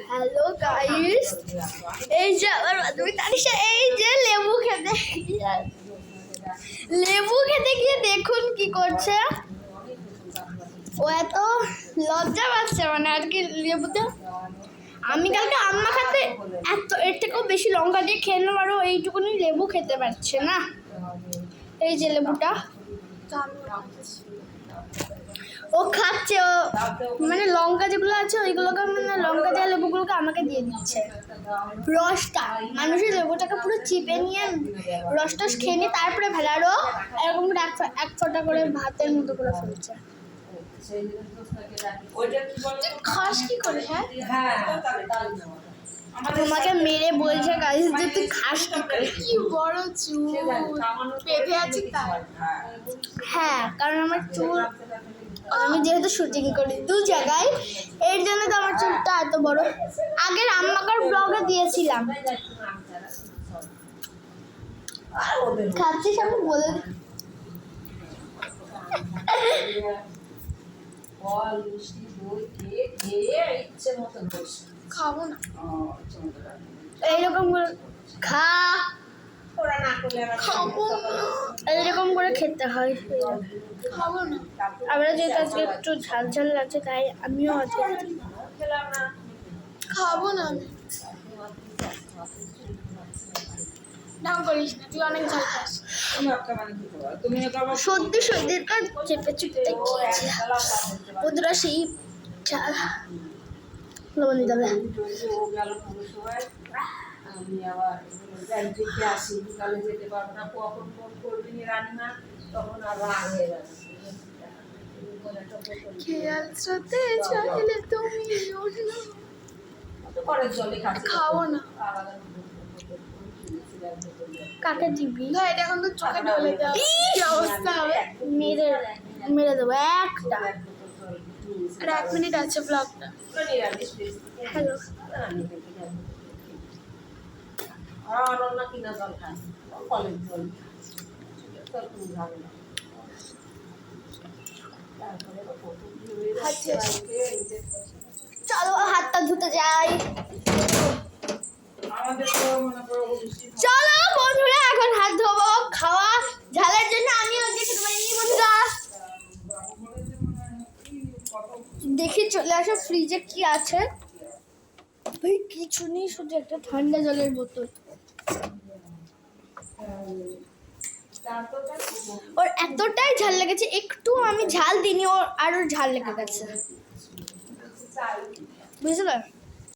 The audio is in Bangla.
হ্যালো গাইস, এই যে আমার বান্ধবী তানিশা এই যে লেবু খেতে গিয়ে দেখুন কি করছে। ও এত লজ্জা পাচ্ছে মানে আর কি লেবুতে। আমি কালকে আম্মা খাতে এত এর থেকেও বেশি লঙ্কা দিয়ে খেয়ে নেবো, আরও এইটুকুনি লেবু খেতে পারছে না। এই যে লেবুটা ও খাচ্ছে, ও মানে লঙ্কা যেগুলো আছে ওইগুলোকে মানে লঙ্কা দেওয়া লেবুগুলোকে আমাকে দিয়ে দিচ্ছে। রসটা মানুষের লেবুটাকে পুরো চিপে নিয়ে রসটা খেয়ে নিয়ে তারপরে ফেলে, আরও এরকম করে এক ফোঁটা করে ভাতের মতো করে ফেলছে। খাস কি করে? হ্যাঁ তোমাকে মেরে বলছে গাইস যে তুই খাস কি করে। কি বড় চুল পেঁধে আছে তার। হ্যাঁ কারণ আমার চুল, আমি যেহেতু শুটিং করি দু জায়গায়, এর জন্য তো আমার চুলটা এত বড়। আগের আম্মাকার ব্লগে দিয়েছিলাম। খাচ্ছিস আমি বলে খাবো না। এইরকম করে খা, খাবো না। এইরকম করে খেতে হয়। খাবো না। আমরা যেহেতু আজকে একটু ঝাল ঝাল লাগছে তাই আমিও আজকে খাবো না আমি। নাম করিস না, তুই অনেক ঝাল খাস। সর্দি সর্দির কাজ চেপে চুপতে খেয়েছি। বন্ধুরা সেই ঝাল লবণ দিতে হবে। আমি আবার দেখে আসি, বিকালে যেতে পারবো না, কখন ফোন করবি রান্না, তখন আর রাগ হয়ে যাচ্ছে। খেয়াল সাথে চাইলে তুমি খাবো না। কাকে দিবি? না এটা এখন তো চোখে ঢলে যাও, কি অবস্থা হবে। মেরে দেবো একটা। আর 1 মিনিট আছে ব্লগটা। হ্যালো আর অন্য কিনা জল খায়, কলের জল চলো হাতটা ধুতে যাই। চলো বন্ধুরা এখন হাত ধোবো। খাওয়া ঝালের জন্য আমি আজকে খেতে পারিনি বন্ধুরা। দেখি চলে আসো ফ্রিজে কি আছে। ভাই কিছু নেই, শুধু একটা ঠান্ডা জলের বোতল। ওর এতটাই ঝাল লেগেছে, একটু আমি ঝাল দিইনি, ওর আরো ঝাল লেগে গেছে, বুঝলে?